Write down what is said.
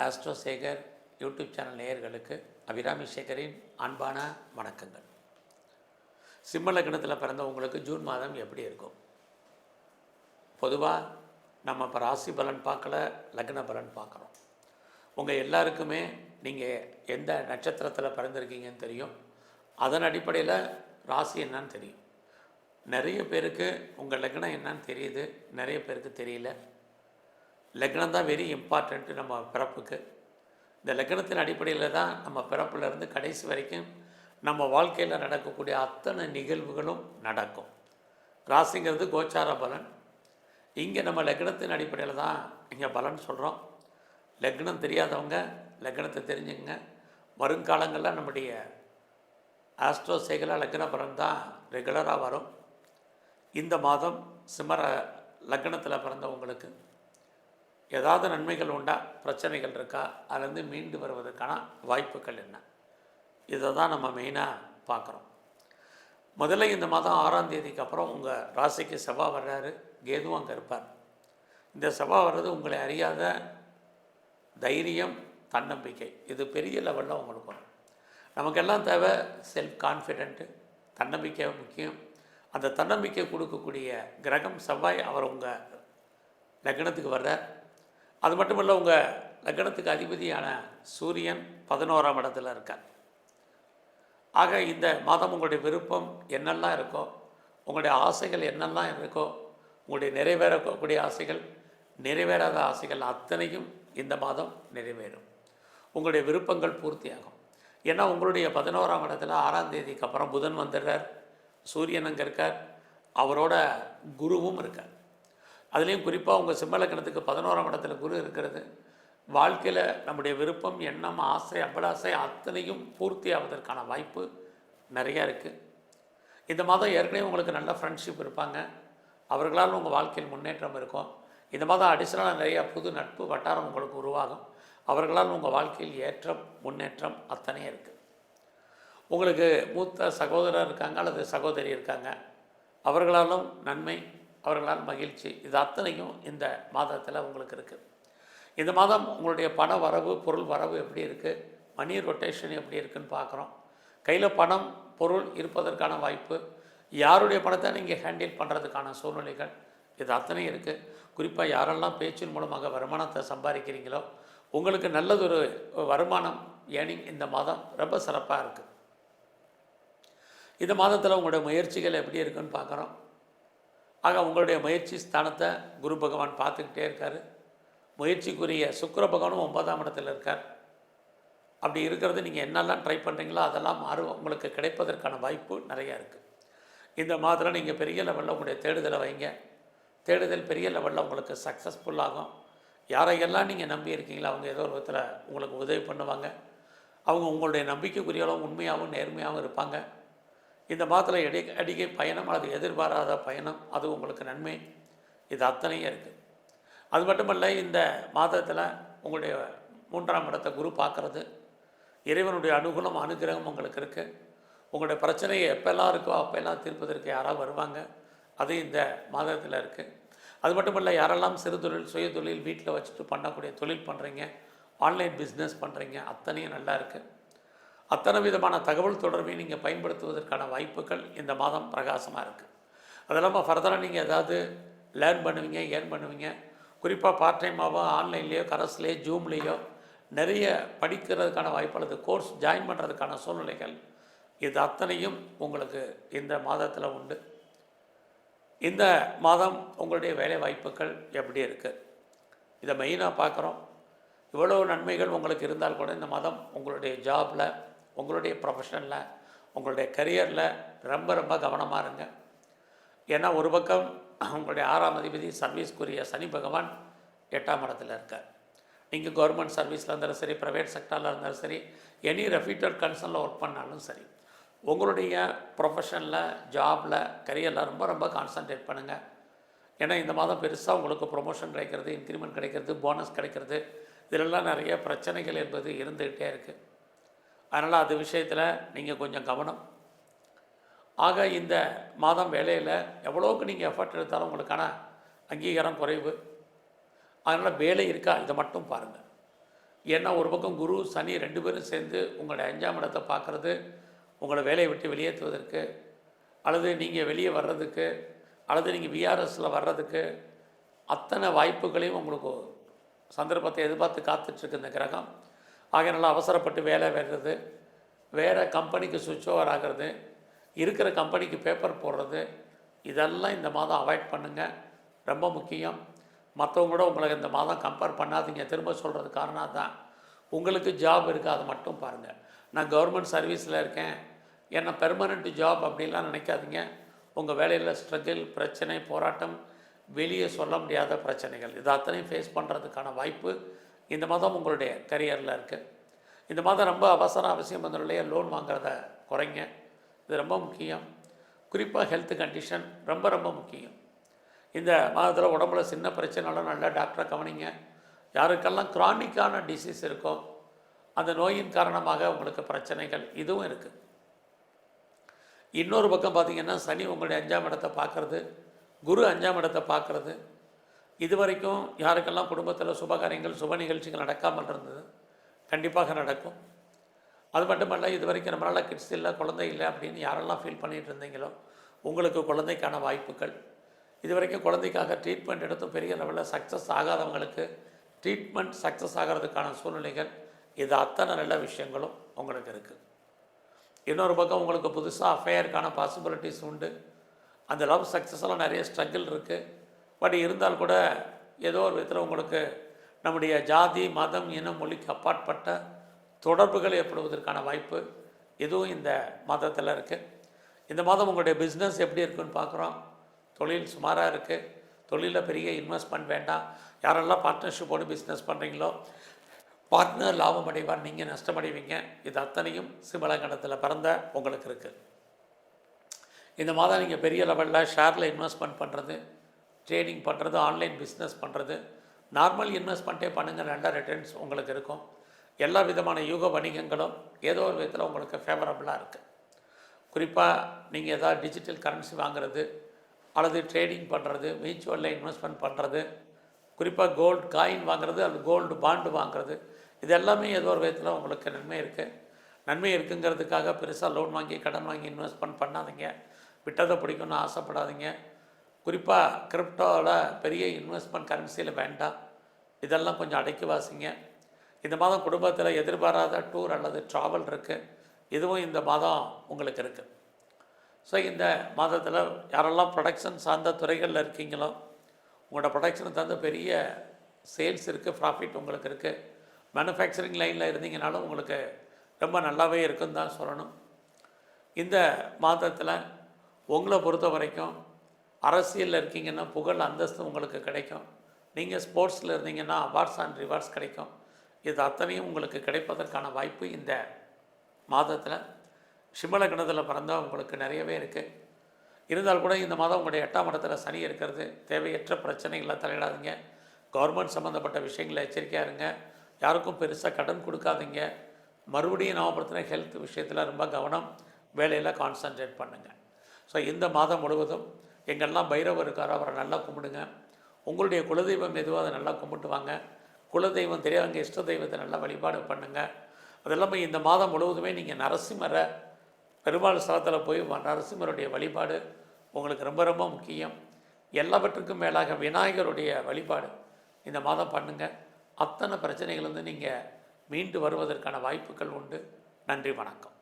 Astro Sekar YouTube channel நேயர்களுக்கு அபிராமி சேகரின் அன்பான வணக்கங்கள். சிம்ம லக்னத்தில் பிறந்தவங்களுக்கு ஜூன் மாதம் எப்படி இருக்கும்? பொதுவாக நம்ம இப்போ ராசி பலன் பார்க்கல, லக்ன பலன் பார்க்குறோம். உங்கள் எல்லாருக்குமே நீங்கள் எந்த நட்சத்திரத்தில் பிறந்திருக்கீங்கன்னு தெரியும். அதன் அடிப்படையில் ராசி என்னன்னு தெரியும். நிறைய பேருக்கு உங்கள் லக்னம் என்னன்னு தெரியுது, நிறைய பேருக்கு தெரியல. லக்னம் தான் வெரி இம்பார்ட்டண்ட்டு நம்ம பிறப்புக்கு. இந்த லக்னத்தின் அடிப்படையில் தான் நம்ம பிறப்பிலேருந்து கடைசி வரைக்கும் நம்ம வாழ்க்கையில் நடக்கக்கூடிய அத்தனை நிகழ்வுகளும் நடக்கும். ராசிங்கிறது கோச்சார பலன். இங்கே நம்ம லக்னத்தின் அடிப்படையில் தான் இங்கே பலன் சொல்கிறோம். லக்னம் தெரியாதவங்க லக்னத்தை தெரிஞ்சுங்க. வருங்காலங்களில் நம்முடைய ஆஸ்ட்ரோ சேகரா லக்ன பலன் தான் ரெகுலராக வரும். இந்த மாதம் சிம்ம லக்னத்தில் பிறந்தவங்களுக்கு ஏதாவது நன்மைகள் உண்டா, பிரச்சனைகள் இருக்கா, அதுலேருந்து மீண்டு வருவதற்கான வாய்ப்புகள் என்ன, இதை தான் நம்ம மெயினாக பார்க்குறோம். முதல்ல இந்த மாதம் 6ஆம் தேதிக்கு அப்புறம் உங்கள் ராசிக்கு செவ்வாய் வர்றாரு, கேதுவும் அங்கே இருப்பார். இந்த செவ்வாய் வர்றது உங்களை அறியாத தைரியம், தன்னம்பிக்கை, இது பெரிய லெவலில் உங்களுக்கு வரும். நமக்கெல்லாம் தேவை செல்ஃப் கான்ஃபிடென்ட்டு, தன்னம்பிக்கை முக்கியம். அந்த தன்னம்பிக்கை கொடுக்கக்கூடிய கிரகம் செவ்வாய், அவர் உங்கள் லக்னத்துக்கு வர்றார். அது மட்டும் இல்லை, உங்கள் லக்னத்துக்கு அதிபதியான சூரியன் 11ஆம் இடத்துல இருக்கார். ஆக இந்த மாதம் உங்களுடைய விருப்பம் என்னெல்லாம் இருக்கோ, உங்களுடைய ஆசைகள் என்னெல்லாம் இருக்கோ, உங்களுடைய நிறைவேறக்கூடிய ஆசைகள், நிறைவேறாத ஆசைகள் அத்தனையும் இந்த மாதம் நிறைவேறும். உங்களுடைய விருப்பங்கள் பூர்த்தியாகும். ஏன்னா உங்களுடைய 11ஆம் இடத்துல 6ஆம் தேதிக்கு அப்புறம் புதன் வந்துடுறார், சூரியன் அங்கே இருக்கார், அவரோட குருவும் இருக்கார். அதுலேயும் குறிப்பாக உங்கள் சிம்ம லக்னத்துக்கு 11ஆம் இடத்துல குரு இருக்கிறது வாழ்க்கையில் நம்முடைய விருப்பம், எண்ணம், ஆசை, அபிலாசை அத்தனையும் பூர்த்தி ஆவதற்கான வாய்ப்பு நிறையா இருக்குது. இந்த மாதம் ஏற்கனவே உங்களுக்கு நல்ல ஃப்ரெண்ட்ஷிப் இருப்பாங்க, அவர்களால் உங்கள் வாழ்க்கையில் முன்னேற்றம் இருக்கும். இந்த மாதம் அடிஷனலாக நிறையா புது நட்பு வட்டாரம் உங்களுக்கு உருவாகும். அவர்களால் உங்கள் வாழ்க்கையில் ஏற்றம், முன்னேற்றம் அத்தனை இருக்குது. உங்களுக்கு மூத்த சகோதரர் இருக்காங்க அல்லது சகோதரி இருக்காங்க, அவர்களாலும் நன்மை, அவர்களால் மகிழ்ச்சி, இது அத்தனையும் இந்த மாதத்தில் உங்களுக்கு இருக்குது. இந்த மாதம் உங்களுடைய பண வரவு, பொருள் வரவு எப்படி இருக்குது, மணி ரொட்டேஷன் எப்படி இருக்குதுன்னு பார்க்குறோம். கையில் பணம், பொருள் இருப்பதற்கான வாய்ப்பு, யாருடைய பணத்தை நீங்கள் ஹேண்டில் பண்ணுறதுக்கான சூழ்நிலைகள், இது அத்தனையும் இருக்குது. குறிப்பாக யாரெல்லாம் பேச்சின் மூலமாக வருமானத்தை சம்பாதிக்கிறீங்களோ உங்களுக்கு நல்லதொரு வருமானம், ஏர்னிங் இந்த மாதம் ரொம்ப சிறப்பாக இருக்குது. இந்த மாதத்தில் உங்களுடைய முயற்சிகள் எப்படி இருக்குன்னு பார்க்குறோம். ஆக உங்களுடைய முயற்சி ஸ்தானத்தை குரு பகவான் பார்த்துக்கிட்டே இருக்கார். முயற்சிக்குரிய சுக்கிர பகவானும் 9ஆம் இடத்துல இருக்கார். அப்படி இருக்கிறது நீங்கள் என்னெல்லாம் ட்ரை பண்ணுறீங்களோ அதெல்லாம் உங்களுக்கு கிடைப்பதற்கான வாய்ப்பு நிறையா இருக்குது. இந்த மாதத்தில் நீங்கள் பெரிய லெவலில் உங்களுடைய தேடுதலை வைங்க. தேடுதல் பெரிய லெவலில் உங்களுக்கு சக்ஸஸ்ஃபுல்லாகும். யாரையெல்லாம் நீங்கள் நம்பி இருக்கீங்களோ அவங்க ஏதோ ஒரு விதத்தில் உங்களுக்கு உதவி பண்ணுவாங்க. அவங்க உங்களுடைய நம்பிக்கைக்குரியவங்களும் உண்மையாகவும் நேர்மையாகவும் இருப்பாங்க. இந்த மாதத்தில் அடிக்கை பயணம், அது எதிர்பாராத பயணம், அது உங்களுக்கு நன்மை, இது அத்தனையும் இருக்குது. அது மட்டுமல்ல, இந்த மாதத்தில் உங்களுடைய 3ஆம் இடத்தை குரு பார்க்குறது, இறைவனுடைய அனுகூலம், அனுகிரகம் உங்களுக்கு இருக்குது. உங்களுடைய பிரச்சனையை எப்போல்லாம் இருக்கோ அப்போல்லாம் தீர்ப்பதற்கு யாராவது வருவாங்க, அது இந்த மாதத்தில் இருக்குது. அது மட்டுமல்ல, யாரெல்லாம் சிறு தொழில், சுய தொழில், வீட்டில் வச்சுட்டு பண்ணக்கூடிய தொழில் பண்ணுறீங்க, ஆன்லைன் பிஸ்னஸ் பண்ணுறீங்க, அத்தனையும் நல்லா இருக்குது. அத்தனை விதமான தகவல் தொடர்பையும் நீங்கள் பயன்படுத்துவதற்கான வாய்ப்புகள் இந்த மாதம் பிரகாசமாக இருக்குது. அது இல்லாமல் ஃபர்தராக நீங்கள் ஏதாவது லேர்ன் பண்ணுவீங்க, ஏர்ன் பண்ணுவீங்க. குறிப்பாக பார்ட் டைமாவோ, ஆன்லைன்லேயோ, கரஸ்லேயோ, ஜூம்லேயோ நிறைய படிக்கிறதுக்கான வாய்ப்பு அல்லது கோர்ஸ் ஜாயின் பண்ணுறதுக்கான சூழ்நிலைகள், இது அத்தனையும் உங்களுக்கு இந்த மாதத்தில் உண்டு. இந்த மாதம் உங்களுடைய வேலை வாய்ப்புகள் எப்படி இருக்குது, இதை மெயினாக பார்க்குறோம். இவ்வளோ நன்மைகள் உங்களுக்கு இருந்தால் கூட இந்த மாதம் உங்களுடைய ஜாபில், உங்களுடைய ப்ரொஃபஷனில், உங்களுடைய கரியரில் ரொம்ப ரொம்ப கவனமாக இருங்க. ஏன்னா ஒரு பக்கம் உங்களுடைய 6ஆம் அதிபதி சர்வீஸ்க்குரிய சனி பகவான் 8ஆம் இடத்துல இருக்கார். நீங்கள் கவர்மெண்ட் சர்வீஸில் இருந்தாலும் சரி, ப்ரைவேட் செக்டரில் இருந்தாலும் சரி, எனி ரெப்யூட்டட் கன்சர்னில் ஒர்க் பண்ணாலும் சரி, உங்களுடைய ப்ரொஃபஷனில், ஜாபில், கரியரில் ரொம்ப ரொம்ப கான்சன்ட்ரேட் பண்ணுங்கள். ஏன்னா இந்த மாதம் பெருசாக உங்களுக்கு ப்ரொமோஷன் கிடைக்கிறது, இன்க்ரிமெண்ட் கிடைக்கிறது, போனஸ் கிடைக்கிறது, இதிலெல்லாம் நிறைய பிரச்சனைகள் என்பது இருந்துக்கிட்டே இருக்குது. அதனால் அது விஷயத்தில் நீங்கள் கொஞ்சம் கவனம். ஆக இந்த மாதம் வேலையில் எவ்வளோக்கு நீங்கள் எஃபர்ட் எடுத்தாலும் உங்களுக்கான அங்கீகாரம் குறைவு. அதனால் வேலை இருக்கா, இதை மட்டும் பாருங்கள். ஏன்னா ஒரு பக்கம் குரு சனி 2 பேரும் சேர்ந்து உங்களுடைய 5ஆம் இடத்தை பார்க்குறது உங்களை வேலையை விட்டு வெளியேற்றுவதற்கு, அல்லது நீங்கள் வெளியே வர்றதுக்கு, அல்லது நீங்கள் விஆர்எஸில் வர்றதுக்கு அத்தனை வாய்ப்புகளையும் உங்களுக்கு சந்தர்ப்பத்தை எதிர்பார்த்து காத்துட்ருக்கு இந்த கிரகம். ஆக நல்லா அவசரப்பட்டு வேலை வர்றது, வேறு கம்பெனிக்கு சுவிட்ச் ஓவர் ஆகிறது, இருக்கிற கம்பெனிக்கு பேப்பர் போடுறது, இதெல்லாம் இந்த மாதம் அவாய்ட் பண்ணுங்கள். ரொம்ப முக்கியம். மற்றவங்களோட உங்களை இந்த மாதம் கம்பேர் பண்ணாதீங்க. திரும்ப சொல்கிறது காரணம் தான். உங்களுக்கு ஜாப் இருக்குது, அதை மட்டும் பாருங்கள். நான் கவர்மெண்ட் சர்வீஸில் இருக்கேன், என்ன பெர்மனெண்ட் ஜாப் அப்படின்லாம் நினைக்காதீங்க. உங்கள் வேலையில் ஸ்ட்ரகிள், பிரச்சனை, போராட்டம், வெளியே சொல்ல முடியாத பிரச்சனைகள், இது அத்தனையும் ஃபேஸ் பண்ணுறதுக்கான வாய்ப்பு இந்த மாதம் உங்களுடைய கரியரில் இருக்குது. இந்த மாதம் ரொம்ப அவசியம் வந்தவர்களே லோன் வாங்குறத குறைங்க. இது ரொம்ப முக்கியம். குறிப்பாக ஹெல்த் கண்டிஷன் ரொம்ப ரொம்ப முக்கியம். இந்த மாதத்தில் உடம்புல சின்ன பிரச்சனைலாம் நல்லா டாக்டரை கவனிங்க. யாருக்கெல்லாம் க்ரானிக்கான டிசீஸ் இருக்கோ அந்த நோயின் காரணமாக உங்களுக்கு பிரச்சனைகள் இதுவும் இருக்குது. இன்னொரு பக்கம் பார்த்திங்கன்னா சனி உங்களுடைய 5ஆம் இடத்தை பார்க்குறது, குரு 5ஆம் இடத்தை பார்க்குறது. இது வரைக்கும் யாருக்கெல்லாம் குடும்பத்தில் சுபகாரியங்கள் சுப நிகழ்ச்சிகள் நடக்காமல் இருந்தது கண்டிப்பாக நடக்கும். அது மட்டுமல்ல, இது வரைக்கும் நம்மளால் கிட்ஸ் இல்லை, குழந்தை இல்லை அப்படின்னு யாரெல்லாம் ஃபீல் பண்ணிகிட்டு இருந்தீங்களோ உங்களுக்கு குழந்தைக்கான வாய்ப்புகள். இது வரைக்கும் குழந்தைக்காக ட்ரீட்மெண்ட் எடுத்தும் பெரிய லெவலில் சக்ஸஸ் ஆகாதவங்களுக்கு ட்ரீட்மெண்ட் சக்ஸஸ் ஆகிறதுக்கான சூழ்நிலைகள், இது அத்தனை நல்ல விஷயங்களும் உங்களுக்கு இருக்குது. இன்னொரு பக்கம் உங்களுக்கு புதுசாக அஃபேருக்கான பாசிபிலிட்டிஸ் உண்டு. அந்த லவ் சக்ஸஸ்லாம் நிறைய ஸ்ட்ரகிள் இருக்குது. பட் இருந்தால் கூட ஏதோ ஒரு விதத்தில் உங்களுக்கு நம்முடைய ஜாதி, மதம், இனம், மொழிக்கு அப்பாற்பட்ட தொடர்புகள் ஏற்படுவதற்கான வாய்ப்பு இதுவும் இந்த மாதத்தில் இருக்குது. இந்த மாதம் உங்களுடைய பிஸ்னஸ் எப்படி இருக்குன்னு பார்க்குறோம். தொழில் சுமாராக இருக்குது. தொழிலில் பெரிய இன்வெஸ்ட்மெண்ட் வேண்டாம். யாரெல்லாம் பார்ட்னர்ஷிப்போடு பிஸ்னஸ் பண்ணுறீங்களோ பார்ட்னர் லாபம் அடைவார், நீங்கள் நஷ்டமடைவீங்க. இது அத்தனையும் சிம்மலக்கணத்தில் பிறந்த உங்களுக்கு இருக்குது. இந்த மாதம் நீங்கள் பெரிய லெவலில் ஷேரில் இன்வெஸ்ட்மெண்ட் பண்ணுறது, ட்ரேடிங் பண்ணுறது, ஆன்லைன் பிஸ்னஸ் பண்ணுறது, நார்மல் இன்வெஸ்ட்மெண்ட்டே பண்ணுங்கள், நல்ல ரிட்டர்ன்ஸ் உங்களுக்கு இருக்கும். எல்லா விதமான யூக வணிகங்களும் ஏதோ ஒரு விதத்தில் உங்களுக்கு ஃபேவரபுளாக இருக்குது. குறிப்பாக நீங்கள் எதாவது டிஜிட்டல் கரன்சி வாங்குறது அல்லது ட்ரேடிங் பண்ணுறது, மியூச்சுவலில் இன்வெஸ்ட்மெண்ட் பண்ணுறது, குறிப்பாக கோல்டு காயின் வாங்குறது அல்லது கோல்டு பாண்டு வாங்குறது, இது எல்லாமே ஏதோ ஒரு விதத்தில் உங்களுக்கு நன்மை இருக்குது. நன்மை இருக்குங்கிறதுக்காக பெருசாக லோன் வாங்கி கடன் வாங்கி இன்வெஸ்ட்மெண்ட் பண்ணாதீங்க. விட்டதை பிடிக்கும்னு ஆசைப்படாதீங்க. குறிப்பாக கிரிப்டோவில் பெரிய இன்வெஸ்ட்மெண்ட் கரன்சியில் வேண்டாம். இதெல்லாம் கொஞ்சம் அடக்கி வாசிங்க. இந்த மாதம் குடும்பத்தில் எதிர்பாராத டூர் அல்லது ட்ராவல் இருக்குது. இதுவும் இந்த மாதம் உங்களுக்கு இருக்குது. ஸோ இந்த மாதத்தில் யாரெல்லாம் ப்ரொடக்ஷன் சார்ந்த துறைகளில் இருக்கீங்களோ உங்களோட ப்ரொடக்ஷனை தந்து பெரிய சேல்ஸ் இருக்குது, ப்ராஃபிட் உங்களுக்கு இருக்குது. மேனுஃபேக்சரிங் லைனில் இருந்தீங்கனாலும் உங்களுக்கு ரொம்ப நல்லாவே இருக்குன்னு தான் சொல்லணும். இந்த மாதத்தில் உங்களை பொறுத்த வரைக்கும் அரசியலில் இருக்கீங்கன்னா புகழ் அந்தஸ்து உங்களுக்கு கிடைக்கும். நீங்கள் ஸ்போர்ட்ஸில் இருந்தீங்கன்னா அவார்ட்ஸ் அண்ட் ரிவார்ட்ஸ் கிடைக்கும். இது அத்தனையும் உங்களுக்கு கிடைப்பதற்கான வாய்ப்பு இந்த மாதத்தில் சிம்மலக்கணத்தில் பிறந்தால் உங்களுக்கு நிறையவே இருக்குது. இருந்தால் கூட இந்த மாதம் உங்களுடைய 8ஆம் இடத்துல சனி இருக்கிறது. தேவையற்ற பிரச்சனைகளை தலையிடாதீங்க. கவர்மெண்ட் சம்மந்தப்பட்ட விஷயங்களை எச்சரிக்கையாக இருங்க. யாருக்கும் பெருசாக கடன் கொடுக்காதீங்க. மறுபடியும் ஞாபகப்படுத்துகிற ஹெல்த் விஷயத்தில் ரொம்ப கவனம், வேலையில் கான்சன்ட்ரேட் பண்ணுங்கள். ஸோ இந்த மாதம் முழுவதும் எங்கெல்லாம் பைரவர் இருக்காரோ அவரை நல்லா கும்பிடுங்க. உங்களுடைய குலதெய்வம் எதுவோ அதை நல்லா கும்பிட்டு வாங்க. குலதெய்வம் தெரியாதவங்க இஷ்ட தெய்வத்தை நல்லா வழிபாடு பண்ணுங்கள். அது இல்லாமல் இந்த மாதம் முழுவதுமே நீங்கள் நரசிம்மரை பெருமாள் ஸ்தலத்தில் போய் நரசிம்மருடைய வழிபாடு உங்களுக்கு ரொம்ப ரொம்ப முக்கியம். எல்லாவற்றுக்கும் மேலாக விநாயகருடைய வழிபாடு இந்த மாதம் பண்ணுங்கள். அத்தனை பிரச்சனைகள் நீங்கள் மீண்டு வருவதற்கான வாய்ப்புகள் உண்டு. நன்றி, வணக்கம்.